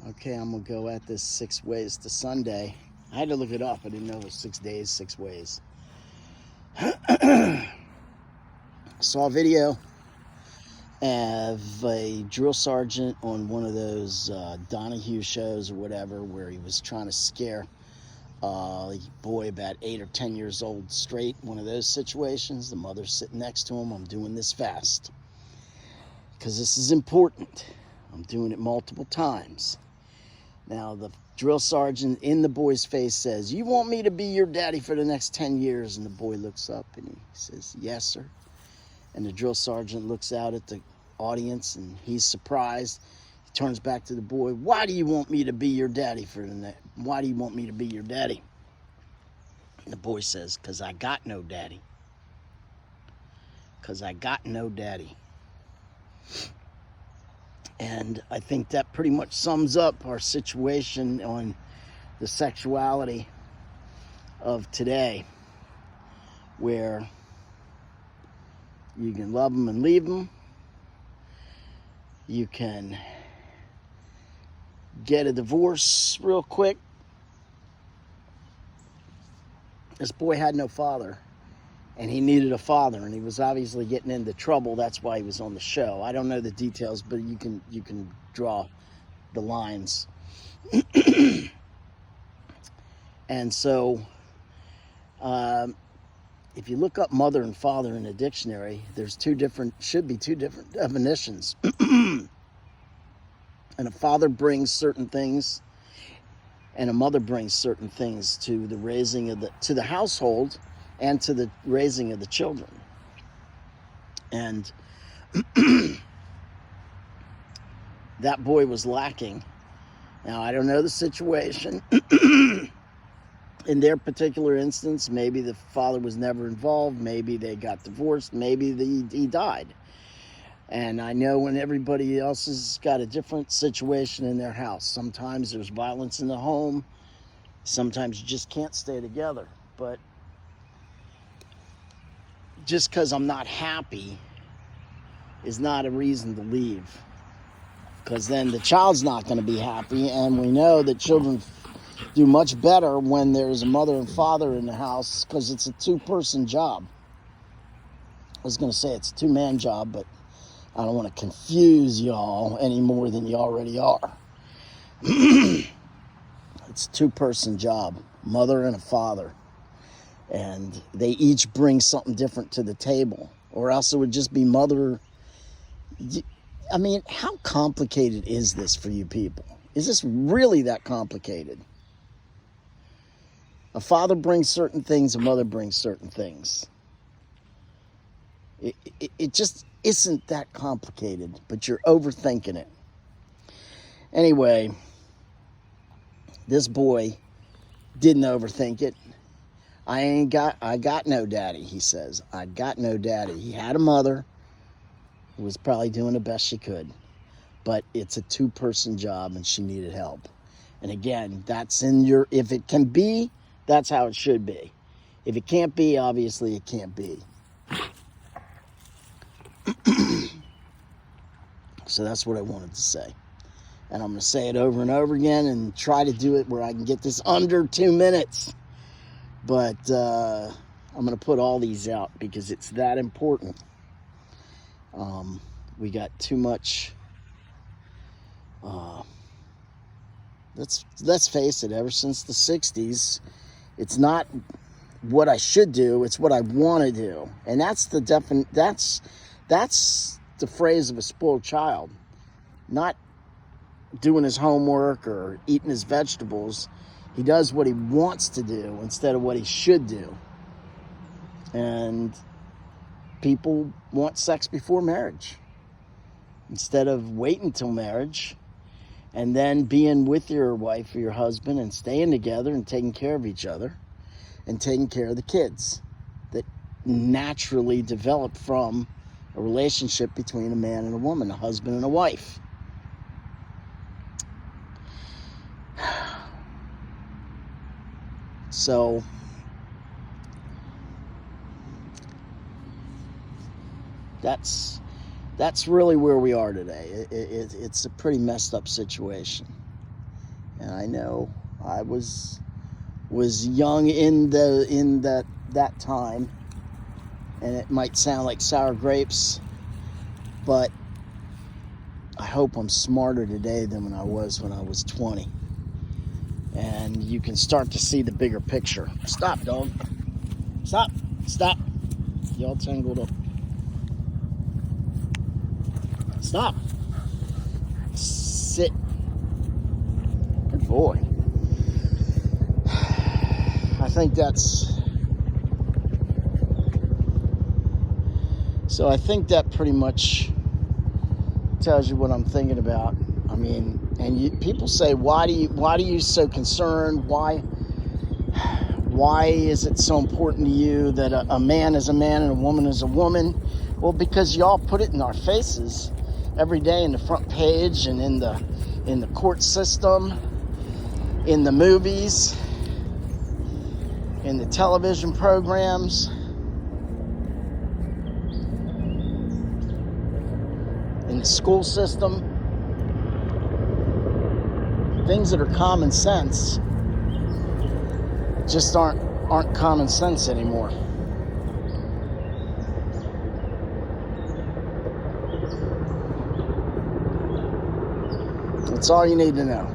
Okay, I'm gonna go at this 6 ways to Sunday. I had to look it up. I didn't know it was 6 days, 6 ways. Saw a video of a drill sergeant on one of those Donahue shows or whatever, where he was trying to scare a boy about 8 or 10 years old straight. One of those situations. The mother's sitting next to him. I'm doing this fast because this is important. I'm doing it multiple times. Now, the drill sergeant in the boy's face says, "You want me to be your daddy for the next 10 years? And the boy looks up and he says, "Yes, sir." And the drill sergeant looks out at the audience and he's surprised. He turns back to the boy, "Why do you want me to be your daddy for the next? Why do you want me to be your daddy?" And the boy says, "'Cause I got no daddy. 'Cause I got no daddy." And I think that pretty much sums up our situation on the sexuality of today, where you can love them and leave them. You can get a divorce real quick. This boy had no father, and he needed a father, and he was obviously getting into trouble. That's why he was on the show. I don't know the details, but you can draw the lines. And so, if you look up mother and father in a dictionary, there's should be two different definitions. And a father brings certain things, and a mother brings certain things to the raising of the household and to the raising of the children. And that boy was lacking. Now, I don't know the situation. In their particular instance, maybe the father was never involved. Maybe they got divorced. Maybe he died. And I know when everybody else has got a different situation in their house. Sometimes there's violence in the home. Sometimes you just can't stay together. But just because I'm not happy is not a reason to leave. Because then the child's not going to be happy. And we know that children do much better when there's a mother and father in the house, because it's a two-person job. I was going to say it's a two-man job, but I don't want to confuse y'all any more than you already are. It's a two-person job, mother and a father. And they each bring something different to the table. Or else it would just be mother. I mean, how complicated is this for you people? Is this really that complicated? A father brings certain things, a mother brings certain things. It just isn't that complicated, but you're overthinking it. Anyway, this boy didn't overthink it. I got no daddy, he says. I got no daddy. He had a mother who was probably doing the best she could, but it's a two-person job and she needed help. And again, that's if it can be, that's how it should be. If it can't be, obviously it can't be. So that's what I wanted to say. And I'm going to say it over and over again and try to do it where I can get this under 2 minutes. But I'm going to put all these out because it's that important. We got too much. Let's face it, ever since the 60s, it's not what I should do, it's what I want to do. And that's the phrase of a spoiled child. Not doing his homework or eating his vegetables. He does what he wants to do instead of what he should do. And people want sex before marriage instead of waiting till marriage and then being with your wife or your husband and staying together and taking care of each other and taking care of the kids that naturally develop from a relationship between a man and a woman, a husband and a wife. So that's really where we are today. It's a pretty messed up situation. And I know I was young in that time, and it might sound like sour grapes, but I hope I'm smarter today than when I was 20. And you can start to see the bigger picture. Stop, dog. Stop. Stop. Y'all tangled up. Stop. Sit. Good boy. I think that pretty much tells you what I'm thinking about. I mean, and people say, why do you so concerned? Why is it so important to you that a man is a man and a woman is a woman? Well, because y'all put it in our faces every day in the front page and in the court system, in the movies, in the television programs, in the school system. Things that are common sense just aren't common sense anymore. That's all you need to know.